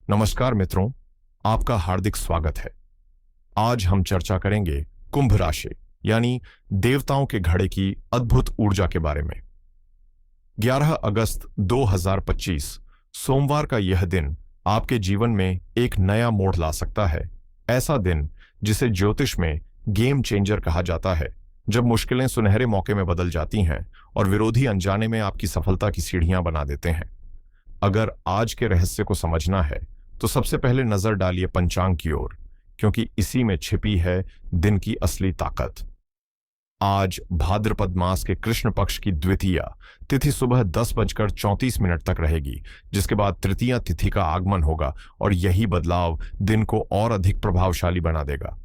नमस्कार मित्रों, आपका हार्दिक स्वागत है। आज हम चर्चा करेंगे कुंभ राशि यानी देवताओं के घड़े की अद्भुत ऊर्जा के बारे में। 11 अगस्त 2025 सोमवार का यह दिन आपके जीवन में एक नया मोड़ ला सकता है। ऐसा दिन जिसे ज्योतिष में गेम चेंजर कहा जाता है, जब मुश्किलें सुनहरे मौके में बदल जाती हैं और विरोधी अनजाने में आपकी सफलता की सीढ़ियां बना देते हैं। अगर आज के रहस्य को समझना है तो सबसे पहले नजर डालिए पंचांग की ओर, क्योंकि इसी में छिपी है दिन की असली ताकत। आज भाद्रपद मास के कृष्ण पक्ष की द्वितीया तिथि सुबह 10:34 तक रहेगी, जिसके बाद तृतीया तिथि का आगमन होगा और यही बदलाव दिन को और अधिक प्रभावशाली बना देगा।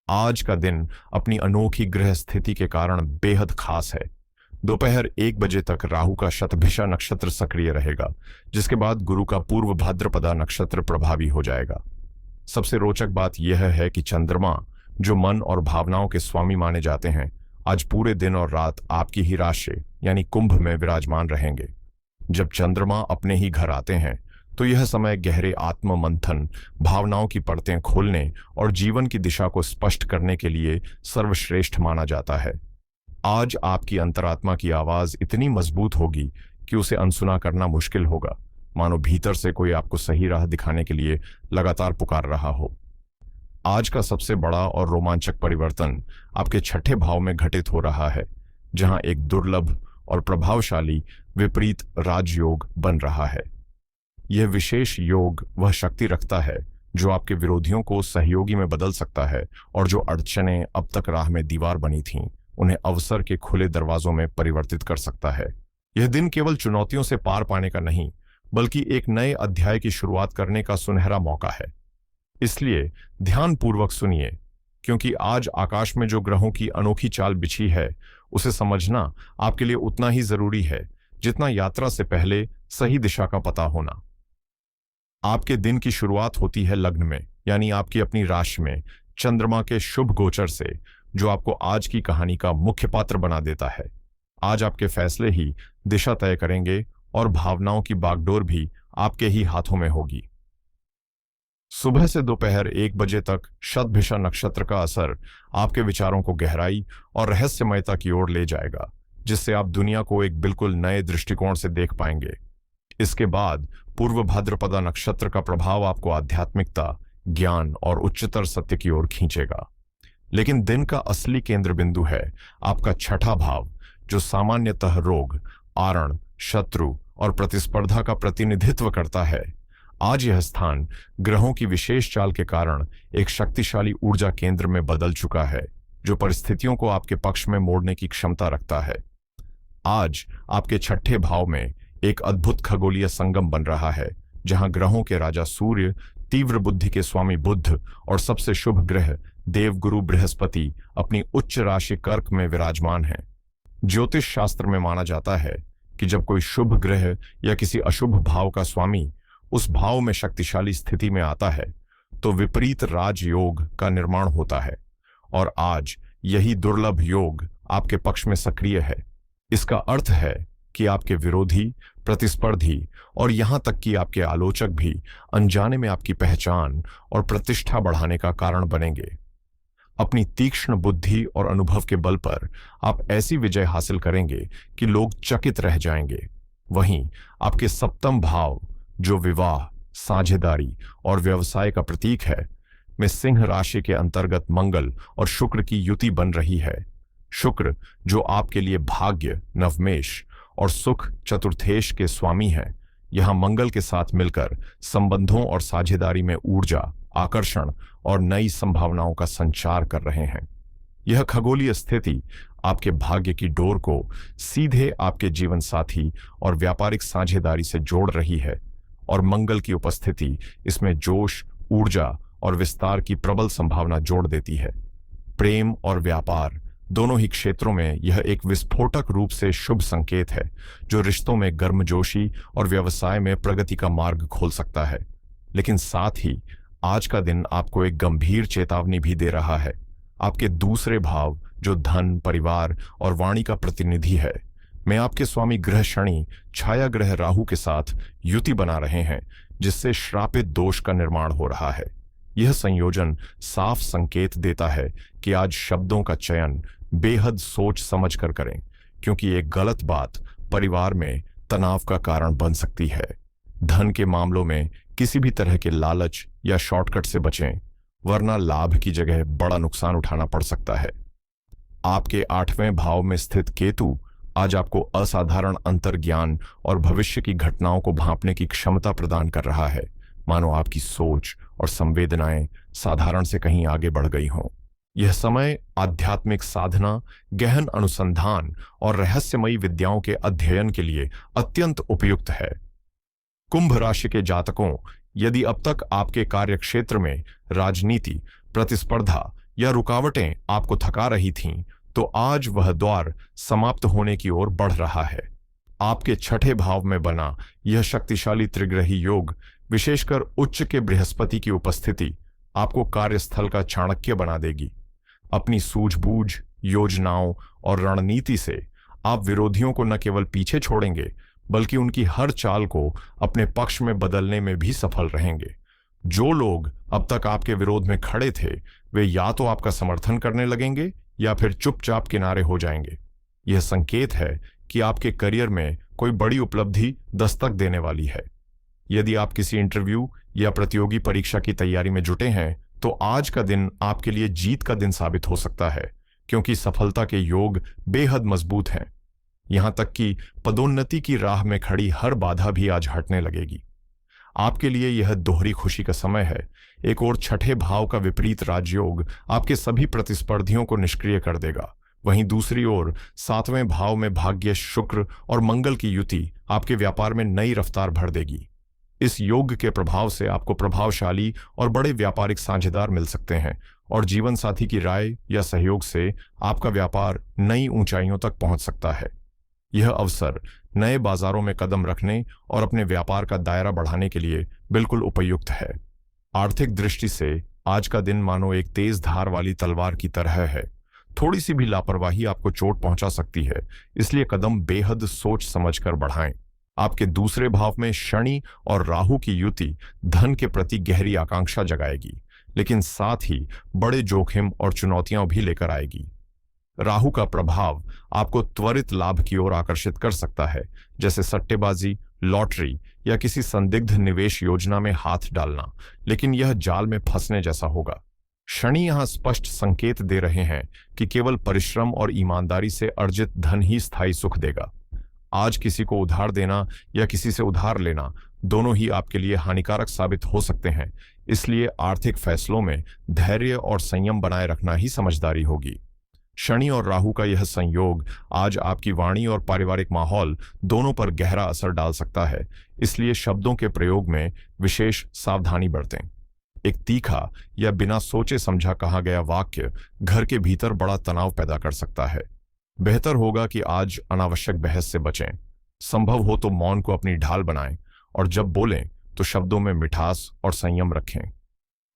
आज का दिन अपनी अनोखी ग्रह स्थिति के कारण बेहद खास है। दोपहर 1 बजे तक राहु का शतभिषा नक्षत्र सक्रिय रहेगा, जिसके बाद गुरु का पूर्व भाद्रपदा नक्षत्र प्रभावी हो जाएगा। सबसे रोचक बात यह है कि चंद्रमा, जो मन और भावनाओं के स्वामी माने जाते हैं, आज पूरे दिन और रात आपकी ही राशि यानी कुंभ में विराजमान रहेंगे। जब चंद्रमा अपने ही घर आते हैं तो यह समय गहरे आत्म मंथन, भावनाओं की परतें खोलने और जीवन की दिशा को स्पष्ट करने के लिए सर्वश्रेष्ठ माना जाता है। आज आपकी अंतरात्मा की आवाज इतनी मजबूत होगी कि उसे अनसुना करना मुश्किल होगा, मानो भीतर से कोई आपको सही राह दिखाने के लिए लगातार पुकार रहा हो। आज का सबसे बड़ा और रोमांचक परिवर्तन आपके छठे भाव में घटित हो रहा है, जहां एक दुर्लभ और प्रभावशाली विपरीत राजयोग बन रहा है। यह विशेष योग वह शक्ति रखता है जो आपके विरोधियों को सहयोगी में बदल सकता है और जो अड़चनें अब तक राह में दीवार बनी थीं, उन्हें अवसर के खुले दरवाजों में परिवर्तित कर सकता है। यह दिन केवल चुनौतियों से पार पाने का नहीं, बल्कि एक नए अध्याय की शुरुआत करने का सुनहरा मौका है। इसलिए ध्यानपूर्वक सुनिए, क्योंकि आज आकाश में जो ग्रहों की अनोखी चाल बिछी है, उसे समझना आपके लिए उतना ही जरूरी है जितना यात्रा से पहले सही दिशा का पता होना। आपके दिन की शुरुआत होती है लग्न में, यानी आपकी अपनी राशि में चंद्रमा के शुभ गोचर से, जो आपको आज की कहानी का मुख्य पात्र बना देता है। आज आपके फैसले ही दिशा तय करेंगे और भावनाओं की बागडोर भी आपके ही हाथों में होगी। सुबह से दोपहर 1 बजे तक शतभिषा नक्षत्र का असर आपके विचारों को गहराई और रहस्यमयता की ओर ले जाएगा, जिससे आप दुनिया को एक बिल्कुल नए दृष्टिकोण से देख पाएंगे। इसके बाद पूर्व भाद्रपदा नक्षत्र का प्रभाव आपको आध्यात्मिकता, ज्ञान और उच्चतर सत्य की ओर खींचेगा। लेकिन दिन का असली केंद्र बिंदु है आपका छठा भाव, जो सामान्यतः रोग, आरण, शत्रु और प्रतिस्पर्धा का प्रतिनिधित्व करता है। आज यह स्थान ग्रहों की विशेष चाल के कारण एक शक्तिशाली ऊर्जा केंद्र में बदल चुका है, जो परिस्थितियों को आपके पक्ष में मोड़ने की क्षमता रखता है। आज आपके छठे भाव में एक अद्भुत खगोलीय संगम बन रहा है, जहां ग्रहों के राजा सूर्य, तीव्र बुद्धि के स्वामी बुध और सबसे शुभ ग्रह देवगुरु बृहस्पति अपनी उच्च राशि कर्क में विराजमान हैं। ज्योतिष शास्त्र में माना जाता है कि जब कोई शुभ ग्रह या किसी अशुभ भाव का स्वामी उस भाव में शक्तिशाली स्थिति में आता है, तो विपरीत राजयोग का निर्माण होता है। और आज यही दुर्लभ योग आपके पक्ष में सक्रिय है। इसका अर्थ है कि आपके विरोधी, प्रतिस्पर्धी और यहां तक कि आपके आलोचक भी अनजाने में आपकी पहचान और प्रतिष्ठा बढ़ाने का कारण बनेंगे। अपनी तीक्ष्ण बुद्धि और अनुभव के बल पर आप ऐसी विजय हासिल करेंगे कि लोग चकित रह जाएंगे। वहीं आपके सप्तम भाव, जो विवाह, साझेदारी और व्यवसाय का प्रतीक है, में सिंह राशि के अंतर्गत मंगल और शुक्र की युति बन रही है। शुक्र, जो आपके लिए भाग्य, नवमेश और सुख चतुर्थेश के स्वामी हैं, यहां मंगल के साथ मिलकर संबंधों और साझेदारी में ऊर्जा, आकर्षण और नई संभावनाओं का संचार कर रहे हैं। यह खगोलीय स्थिति आपके भाग्य की डोर को सीधे आपके जीवन साथी और व्यापारिक साझेदारी से जोड़ रही है, और मंगल की उपस्थिति इसमें जोश, ऊर्जा और विस्तार की प्रबल संभावना जोड़ देती है। प्रेम और व्यापार दोनों ही क्षेत्रों में यह एक विस्फोटक रूप से शुभ संकेत है, जो रिश्तों में गर्मजोशी और व्यवसाय में प्रगति का मार्ग खोल सकता है। लेकिन साथ ही आज का दिन आपको एक गंभीर चेतावनी भी दे रहा है। आपके दूसरे भाव, जो धन, परिवार और वाणी का प्रतिनिधि है, में आपके स्वामी ग्रह शनि छाया ग्रह राहु के साथ युति बना रहे हैं, जिससे श्रापित दोष का निर्माण हो रहा है। यह संयोजन साफ संकेत देता है कि आज शब्दों का चयन बेहद सोच समझ कर करें, क्योंकि एक गलत बात परिवार में तनाव का कारण बन सकती है। धन के मामलों में किसी भी तरह के लालच या शॉर्टकट से बचें, वरना लाभ की जगह बड़ा नुकसान उठाना पड़ सकता है। आपके 8वें भाव में स्थित केतु आज आपको असाधारण अंतर्ज्ञान और भविष्य की घटनाओं को भांपने की क्षमता प्रदान कर रहा है, मानो आपकी सोच और संवेदनाएं साधारण से कहीं आगे बढ़ गई हों। यह समय आध्यात्मिक साधना, गहन अनुसंधान और रहस्यमयी विद्याओं के अध्ययन के लिए अत्यंत उपयुक्त है। कुंभ राशि के जातकों, यदि अब तक आपके कार्यक्षेत्र में राजनीति, प्रतिस्पर्धा या रुकावटें आपको थका रही थीं, तो आज वह द्वार समाप्त होने की ओर बढ़ रहा है। आपके 6ठे भाव में बना यह शक्तिशाली त्रिग्रही योग, विशेषकर उच्च के बृहस्पति की उपस्थिति, आपको कार्यस्थल का चाणक्य बना देगी। अपनी सूझबूझ, योजनाओं और रणनीति से आप विरोधियों को न केवल पीछे छोड़ेंगे, बल्कि उनकी हर चाल को अपने पक्ष में बदलने में भी सफल रहेंगे। जो लोग अब तक आपके विरोध में खड़े थे, वे या तो आपका समर्थन करने लगेंगे या फिर चुपचाप किनारे हो जाएंगे। यह संकेत है कि आपके करियर में कोई बड़ी उपलब्धि दस्तक देने वाली है। यदि आप किसी इंटरव्यू या प्रतियोगी परीक्षा की तैयारी में जुटे हैं, तो आज का दिन आपके लिए जीत का दिन साबित हो सकता है, क्योंकि सफलता के योग बेहद मजबूत हैं। यहां तक कि पदोन्नति की राह में खड़ी हर बाधा भी आज हटने लगेगी। आपके लिए यह दोहरी खुशी का समय है। एक और 6ठे भाव का विपरीत राजयोग आपके सभी प्रतिस्पर्धियों को निष्क्रिय कर देगा। वहीं दूसरी ओर 7वें भाव में भाग्य, शुक्र और मंगल की युति आपके व्यापार में नई रफ्तार भर देगी। इस योग के प्रभाव से आपको प्रभावशाली और बड़े व्यापारिक साझेदार मिल सकते हैं, और जीवन साथी की राय या सहयोग से आपका व्यापार नई ऊंचाइयों तक पहुंच सकता है। यह अवसर नए बाजारों में कदम रखने और अपने व्यापार का दायरा बढ़ाने के लिए बिल्कुल उपयुक्त है। आर्थिक दृष्टि से आज का दिन मानो एक तेज धार वाली तलवार की तरह है। थोड़ी सी भी लापरवाही आपको चोट पहुंचा सकती है, इसलिए कदम बेहद सोच समझकर बढ़ाएं। आपके दूसरे भाव में शनि और राहु की युति धन के प्रति गहरी आकांक्षा जगाएगी, लेकिन साथ ही बड़े जोखिम और चुनौतियां भी लेकर आएगी। राहु का प्रभाव आपको त्वरित लाभ की ओर आकर्षित कर सकता है, जैसे सट्टेबाजी, लॉटरी या किसी संदिग्ध निवेश योजना में हाथ डालना, लेकिन यह जाल में फंसने जैसा होगा। शनि यहां स्पष्ट संकेत दे रहे हैं कि केवल परिश्रम और ईमानदारी से अर्जित धन ही स्थायी सुख देगा। आज किसी को उधार देना या किसी से उधार लेना, दोनों ही आपके लिए हानिकारक साबित हो सकते हैं, इसलिए आर्थिक फैसलों में धैर्य और संयम बनाए रखना ही समझदारी होगी। शनि और राहु का यह संयोग आज आपकी वाणी और पारिवारिक माहौल दोनों पर गहरा असर डाल सकता है, इसलिए शब्दों के प्रयोग में विशेष सावधानी बरतें। एक तीखा या बिना सोचे समझा कहा गया वाक्य घर के भीतर बड़ा तनाव पैदा कर सकता है। बेहतर होगा कि आज अनावश्यक बहस से बचें। संभव हो तो मौन को अपनी ढाल बनाएं, और जब बोलें तो शब्दों में मिठास और संयम रखें।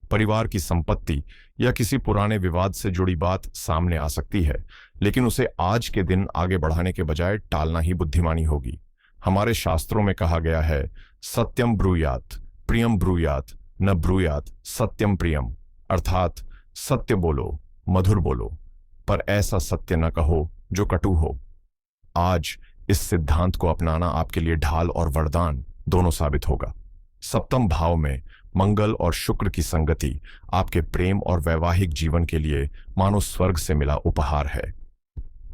परिवार की संपत्ति या किसी पुराने विवाद से जुड़ी बात सामने आ सकती है, लेकिन उसे आज के दिन आगे बढ़ाने के बजाय टालना ही बुद्धिमानी होगी। हमारे शास्त्रों में कहा गया है, सत्यम ब्रूयात, प्रियम ब्रूयात, न ब्रूयात सत्यम प्रियम, अर्थात सत्य बोलो, मधुर बोलो, पर ऐसा सत्य न कहो जो कटु हो। आज इस सिद्धांत को अपनाना आपके लिए ढाल और वरदान दोनों साबित होगा। 7वें भाव में मंगल और शुक्र की संगति आपके प्रेम और वैवाहिक जीवन के लिए मानो स्वर्ग से मिला उपहार है।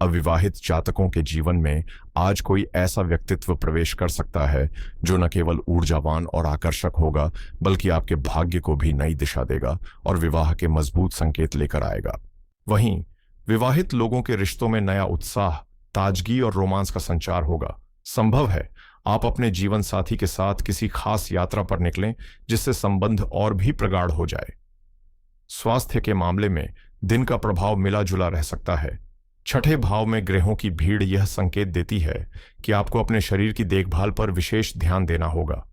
अविवाहित जातकों के जीवन में आज कोई ऐसा व्यक्तित्व प्रवेश कर सकता है जो न केवल ऊर्जावान और आकर्षक होगा, बल्कि आपके भाग्य को भी नई दिशा देगा और विवाह के मजबूत संकेत लेकर आएगा। वहीं विवाहित लोगों के रिश्तों में नया उत्साह, ताजगी और रोमांस का संचार होगा। संभव है आप अपने जीवन साथी के साथ किसी खास यात्रा पर निकलें, जिससे संबंध और भी प्रगाढ़ हो जाए। स्वास्थ्य के मामले में दिन का प्रभाव मिला जुला रह सकता है। 6ठे भाव में ग्रहों की भीड़ यह संकेत देती है कि आपको अपने शरीर की देखभाल पर विशेष ध्यान देना होगा।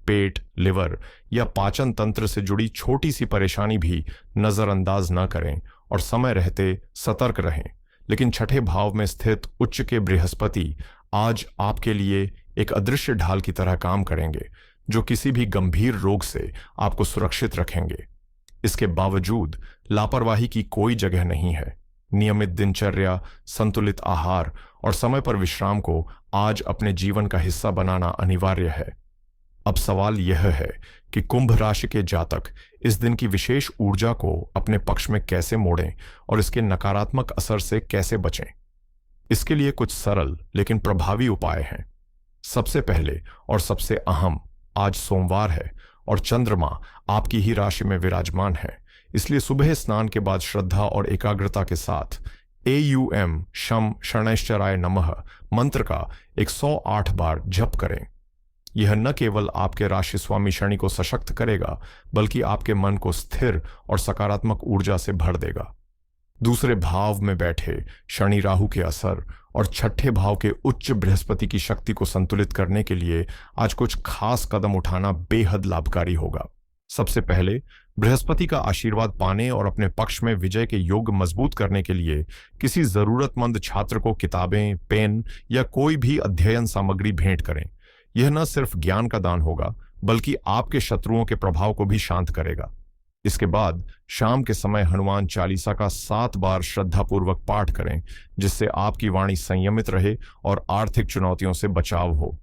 पेट, लिवर या पाचन तंत्र से जुड़ी छोटी सी परेशानी भी नजरअंदाज न करें और समय रहते सतर्क रहें। लेकिन 6ठे भाव में स्थित उच्च के बृहस्पति आज आपके लिए एक अदृश्य ढाल की तरह काम करेंगे, जो किसी भी गंभीर रोग से आपको सुरक्षित रखेंगे। इसके बावजूद लापरवाही की कोई जगह नहीं है। नियमित दिनचर्या, संतुलित आहार और समय पर विश्राम को आज अपने जीवन का हिस्सा बनाना अनिवार्य है। अब सवाल यह है कि कुंभ राशि के जातक इस दिन की विशेष ऊर्जा को अपने पक्ष में कैसे मोड़ें और इसके नकारात्मक असर से कैसे बचें। इसके लिए कुछ सरल लेकिन प्रभावी उपाय हैं। सबसे पहले और सबसे अहम, आज सोमवार है और चंद्रमा आपकी ही राशि में विराजमान है, इसलिए सुबह स्नान के बाद श्रद्धा और एकाग्रता के साथ AUM शम शनैश्चराय नमः मंत्र का 108 बार जप करें। यह न केवल आपके राशि स्वामी शनि को सशक्त करेगा, बल्कि आपके मन को स्थिर और सकारात्मक ऊर्जा से भर देगा। दूसरे भाव में बैठे शनि राहु के असर और छठे भाव के उच्च बृहस्पति की शक्ति को संतुलित करने के लिए आज कुछ खास कदम उठाना बेहद लाभकारी होगा। सबसे पहले बृहस्पति का आशीर्वाद पाने और अपने पक्ष में विजय के योग मजबूत करने के लिए किसी जरूरतमंद छात्र को किताबें, पेन या कोई भी अध्ययन सामग्री भेंट करें। यह न सिर्फ ज्ञान का दान होगा, बल्कि आपके शत्रुओं के प्रभाव को भी शांत करेगा। इसके बाद शाम के समय हनुमान चालीसा का 7 बार श्रद्धापूर्वक पाठ करें, जिससे आपकी वाणी संयमित रहे और आर्थिक चुनौतियों से बचाव हो।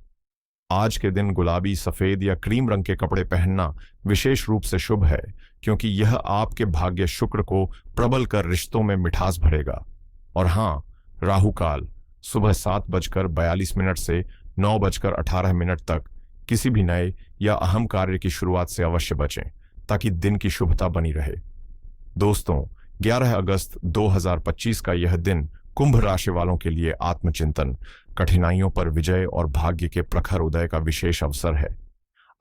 आज के दिन गुलाबी, सफेद या क्रीम रंग के कपड़े पहनना विशेष रूप से शुभ है, क्योंकि यह आपके भाग्य शुक्र को प्रबल कर रिश्तों में मिठास भरेगा। और हाँ, राहु काल सुबह 7:42 से 9:18 तक किसी भी नए या अहम कार्य की शुरुआत से अवश्य बचें, ताकि दिन की शुभता बनी रहे। दोस्तों, 11 अगस्त 2025 का यह दिन कुंभ राशि वालों के लिए आत्मचिंतन, कठिनाइयों पर विजय और भाग्य के प्रखर उदय का विशेष अवसर है।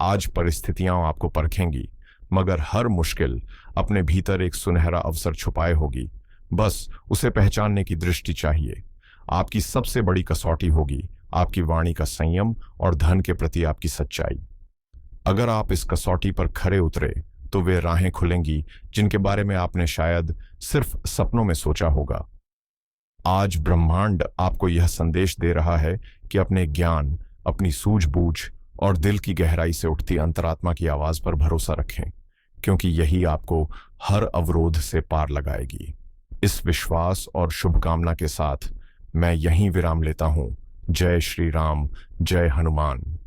आज परिस्थितियां आपको परखेंगी, मगर हर मुश्किल अपने भीतर एक सुनहरा अवसर छुपाए होगी। बस उसे पहचानने की दृष्टि चाहिए। आपकी सबसे बड़ी कसौटी होगी आपकी वाणी का संयम और धन के प्रति आपकी सच्चाई। अगर आप इस कसौटी पर खरे उतरे तो वे राहें खुलेंगी जिनके बारे में आपने शायद सिर्फ सपनों में सोचा होगा। आज ब्रह्मांड आपको यह संदेश दे रहा है कि अपने ज्ञान, अपनी सूझबूझ और दिल की गहराई से उठती अंतरात्मा की आवाज पर भरोसा रखें, क्योंकि यही आपको हर अवरोध से पार लगाएगी। इस विश्वास और शुभकामना के साथ मैं यहीं विराम लेता हूं। जय श्री राम, जय हनुमान।